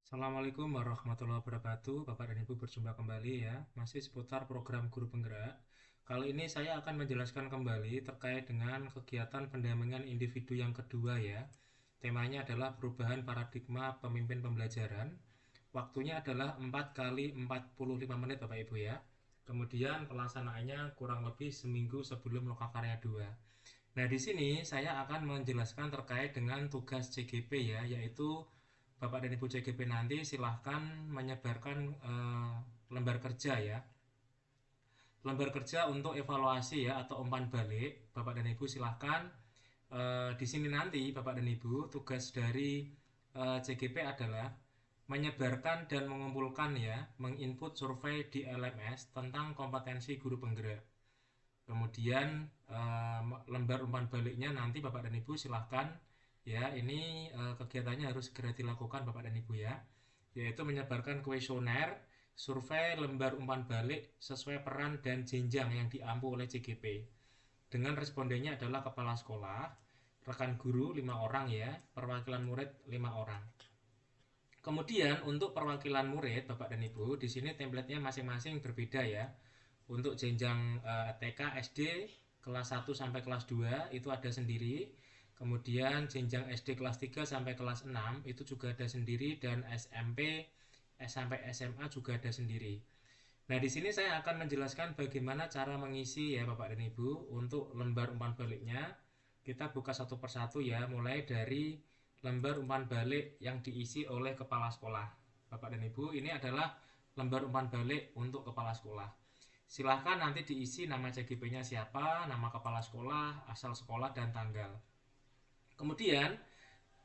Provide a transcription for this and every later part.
Assalamualaikum warahmatullahi wabarakatuh. Bapak dan Ibu berjumpa kembali ya. Masih seputar program guru penggerak. Kali ini saya akan menjelaskan kembali terkait dengan kegiatan pendampingan individu yang kedua ya. Temanya adalah perubahan paradigma pemimpin pembelajaran. Waktunya adalah 4 kali 45 menit Bapak Ibu ya. Kemudian pelaksanaannya kurang lebih seminggu sebelum lokakarya 2. Nah, di sini saya akan menjelaskan terkait dengan tugas CGP ya, yaitu Bapak dan Ibu CGP nanti silahkan menyebarkan lembar kerja ya. Lembar kerja untuk evaluasi ya atau umpan balik. Bapak dan Ibu silahkan di sini nanti Bapak dan Ibu tugas dari CGP adalah menyebarkan dan mengumpulkan ya, menginput survei di LMS tentang kompetensi guru penggerak. Kemudian lembar umpan baliknya nanti Bapak dan Ibu silahkan ya, ini kegiatannya harus segera dilakukan Bapak dan Ibu ya, yaitu menyebarkan kuesioner survei lembar umpan balik sesuai peran dan jenjang yang diampu oleh CGP. Dengan respondennya adalah kepala sekolah, rekan guru 5 orang ya, perwakilan murid 5 orang. Kemudian untuk perwakilan murid Bapak dan Ibu, di sini template-nya masing-masing berbeda ya. Untuk jenjang TK, SD, kelas 1 sampai kelas 2 itu ada sendiri. Kemudian jenjang SD kelas 3 sampai kelas 6 itu juga ada sendiri, dan SMP sampai SMA juga ada sendiri. Nah, di sini saya akan menjelaskan bagaimana cara mengisi ya Bapak dan Ibu untuk lembar umpan baliknya. Kita buka satu persatu ya, mulai dari lembar umpan balik yang diisi oleh kepala sekolah. Bapak dan Ibu, ini adalah lembar umpan balik untuk kepala sekolah. Silahkan nanti diisi nama CGP-nya siapa, nama kepala sekolah, asal sekolah, dan tanggal. Kemudian,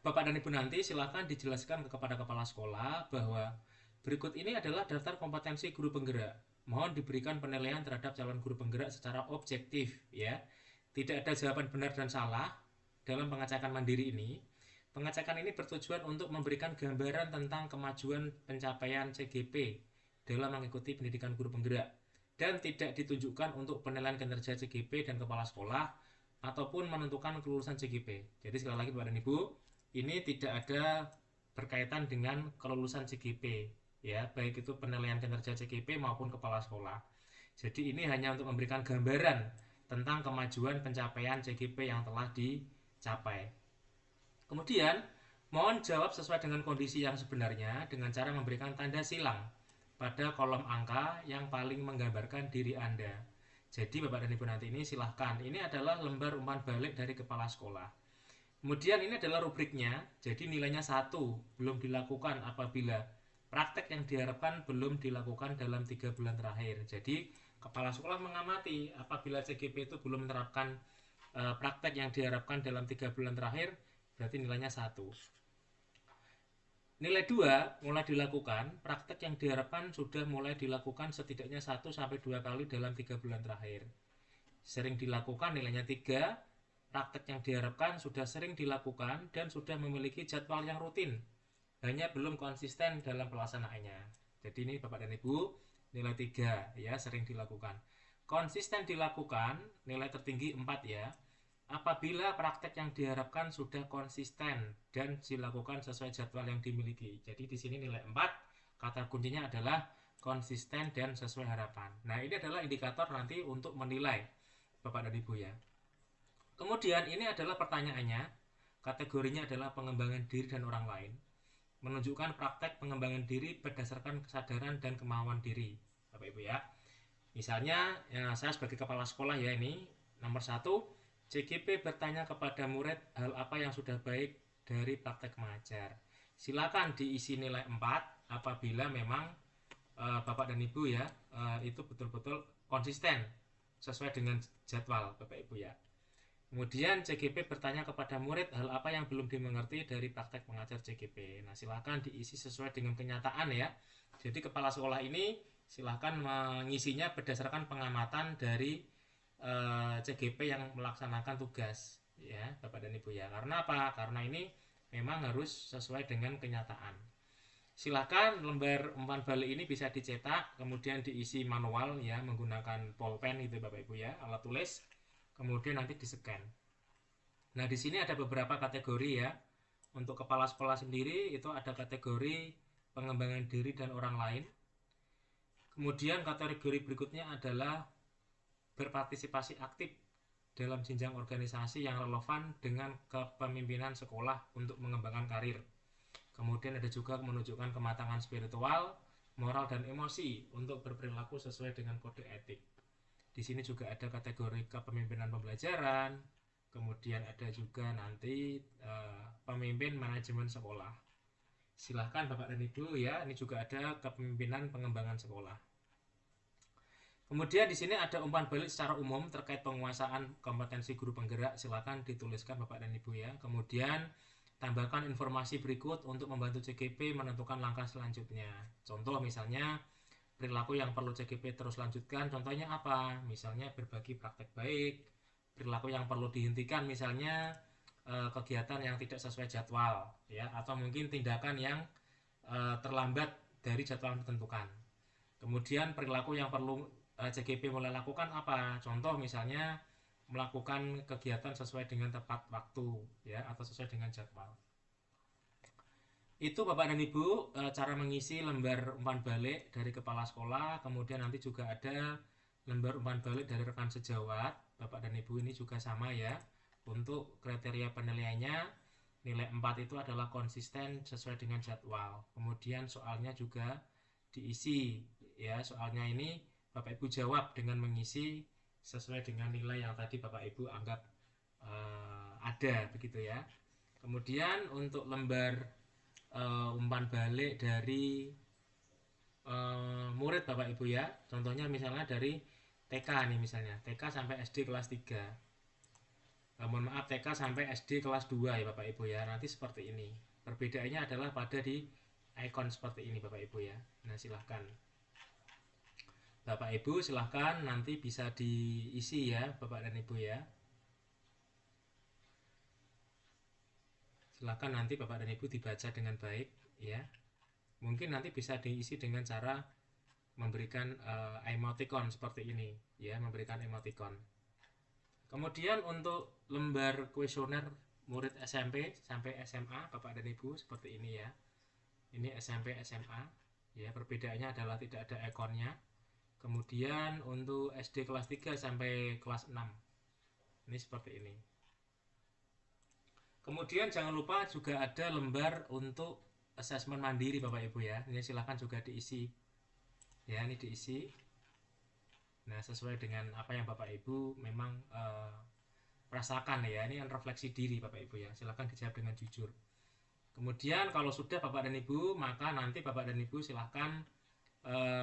Bapak dan Ibu nanti silahkan dijelaskan kepada kepala sekolah bahwa berikut ini adalah daftar kompetensi guru penggerak. Mohon diberikan penilaian terhadap calon guru penggerak secara objektif ya. Tidak ada jawaban benar dan salah dalam pengecekan mandiri ini. Pengecekan ini bertujuan untuk memberikan gambaran tentang kemajuan pencapaian CGP dalam mengikuti pendidikan guru penggerak, dan tidak ditunjukkan untuk penilaian kinerja CGP dan kepala sekolah ataupun menentukan kelulusan CGP. Jadi sekali lagi Bapak dan Ibu, ini tidak ada berkaitan dengan kelulusan CGP ya, baik itu penilaian kinerja CGP maupun kepala sekolah. Jadi ini hanya untuk memberikan gambaran tentang kemajuan pencapaian CGP yang telah dicapai. Kemudian, mohon jawab sesuai dengan kondisi yang sebenarnya dengan cara memberikan tanda silang pada kolom angka yang paling menggambarkan diri Anda. Jadi Bapak dan Ibu nanti ini silahkan, ini adalah lembar umpan balik dari kepala sekolah. Kemudian ini adalah rubriknya, jadi nilainya 1, belum dilakukan apabila praktek yang diharapkan belum dilakukan dalam 3 bulan terakhir. Jadi kepala sekolah mengamati apabila CGP itu belum menerapkan praktek yang diharapkan dalam 3 bulan terakhir, berarti nilainya 1. Nilai 2 mulai dilakukan, praktek yang diharapkan sudah mulai dilakukan setidaknya 1-2 kali dalam 3 bulan terakhir. Sering dilakukan nilainya 3, praktek yang diharapkan sudah sering dilakukan dan sudah memiliki jadwal yang rutin, hanya belum konsisten dalam pelaksanaannya. Jadi ini Bapak dan Ibu, nilai 3 ya, sering dilakukan. Konsisten dilakukan, nilai tertinggi 4 ya, apabila praktek yang diharapkan sudah konsisten dan dilakukan sesuai jadwal yang dimiliki. Jadi di sini nilai 4, kata kuncinya adalah konsisten dan sesuai harapan. Nah, ini adalah indikator nanti untuk menilai Bapak dan Ibu ya. Kemudian ini adalah pertanyaannya, kategorinya adalah pengembangan diri dan orang lain. Menunjukkan praktek pengembangan diri berdasarkan kesadaran dan kemauan diri, Bapak Ibu ya. Misalnya ya, saya sebagai kepala sekolah ya, ini nomor 1, CGP bertanya kepada murid hal apa yang sudah baik dari praktek mengajar. Silakan diisi nilai 4 apabila memang Bapak dan Ibu ya itu betul-betul konsisten sesuai dengan jadwal Bapak Ibu ya. Kemudian CGP bertanya kepada murid hal apa yang belum dimengerti dari praktek mengajar CGP. Nah, silakan diisi sesuai dengan kenyataan ya. Jadi kepala sekolah ini silakan mengisinya berdasarkan pengamatan dari CGP yang melaksanakan tugas ya Bapak dan Ibu ya. Karena apa? Karena ini memang harus sesuai dengan kenyataan. Silakan lembar umpan balik ini bisa dicetak kemudian diisi manual ya menggunakan pulpen itu Bapak Ibu ya, alat tulis. Kemudian nanti di-scan. Nah, di sini ada beberapa kategori ya. Untuk kepala sekolah sendiri itu ada kategori pengembangan diri dan orang lain. Kemudian kategori berikutnya adalah berpartisipasi aktif dalam jenjang organisasi yang relevan dengan kepemimpinan sekolah untuk mengembangkan karir. Kemudian ada juga menunjukkan kematangan spiritual, moral, dan emosi untuk berperilaku sesuai dengan kode etik. Di sini juga ada kategori kepemimpinan pembelajaran, kemudian ada juga nanti pemimpin manajemen sekolah. Silahkan Bapak dan Ibu ya, ini juga ada kepemimpinan pengembangan sekolah. Kemudian di sini ada umpan balik secara umum terkait penguasaan kompetensi guru penggerak. Silakan dituliskan Bapak dan Ibu ya. Kemudian tambahkan informasi berikut untuk membantu CGP menentukan langkah selanjutnya. Contoh misalnya perilaku yang perlu CGP terus lanjutkan. Contohnya apa? Misalnya berbagi praktek baik. Perilaku yang perlu dihentikan misalnya kegiatan yang tidak sesuai jadwal ya, atau mungkin tindakan yang terlambat dari jadwal ditentukan. Kemudian perilaku yang perlu CGP mulai lakukan apa? Contoh misalnya melakukan kegiatan sesuai dengan tepat waktu ya, atau sesuai dengan jadwal. Itu Bapak dan Ibu cara mengisi lembar umpan balik dari kepala sekolah. Kemudian nanti juga ada lembar umpan balik dari rekan sejawat. Bapak dan Ibu ini juga sama ya. Untuk kriteria penilaiannya, nilai 4 itu adalah konsisten sesuai dengan jadwal. Kemudian soalnya juga diisi ya, soalnya ini Bapak Ibu jawab dengan mengisi sesuai dengan nilai yang tadi Bapak Ibu anggap ada begitu ya. Kemudian untuk lembar umpan balik dari murid Bapak Ibu ya, contohnya misalnya dari TK nih, misalnya TK sampai SD kelas 3, mohon maaf, TK sampai SD kelas 2 ya Bapak Ibu ya. Nanti seperti ini, perbedaannya adalah pada di icon seperti ini Bapak Ibu ya. Nah silahkan Bapak Ibu, silahkan nanti bisa diisi ya Bapak dan Ibu ya. Silahkan nanti Bapak dan Ibu dibaca dengan baik ya. Mungkin nanti bisa diisi dengan cara memberikan emoticon seperti ini ya, memberikan emoticon. Kemudian untuk lembar kuesioner murid SMP sampai SMA Bapak dan Ibu seperti ini ya. Ini SMP SMA ya, perbedaannya adalah tidak ada ikonnya. Kemudian untuk SD kelas 3 sampai kelas 6 ini seperti ini. Kemudian jangan lupa juga ada lembar untuk asesmen mandiri Bapak Ibu ya. Ini silahkan juga diisi ya, ini diisi. Nah sesuai dengan apa yang Bapak Ibu memang rasakan ya. Ini refleksi diri Bapak Ibu ya, silahkan dijawab dengan jujur. Kemudian kalau sudah Bapak dan Ibu, maka nanti Bapak dan Ibu silahkan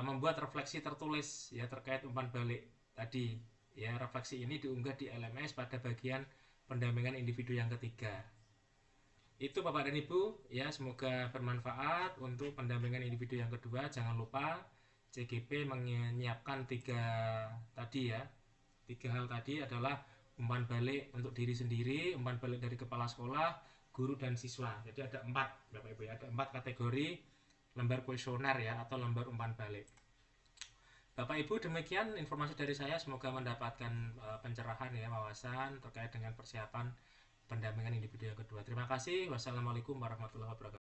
membuat refleksi tertulis ya terkait umpan balik tadi ya. Refleksi ini diunggah di LMS pada bagian pendampingan individu yang ketiga. Itu Bapak dan Ibu ya, semoga bermanfaat untuk pendampingan individu yang kedua. Jangan lupa CGP menyiapkan 3 hal tadi adalah umpan balik untuk diri sendiri, umpan balik dari kepala sekolah, guru dan siswa. Jadi ada 4 Bapak Ibu ya, ada 4 kategori lembar kuesioner ya, atau lembar umpan balik. Bapak Ibu, demikian informasi dari saya, semoga mendapatkan pencerahan ya, wawasan terkait dengan persiapan pendampingan individu yang kedua. Terima kasih. Wassalamualaikum warahmatullahi wabarakatuh.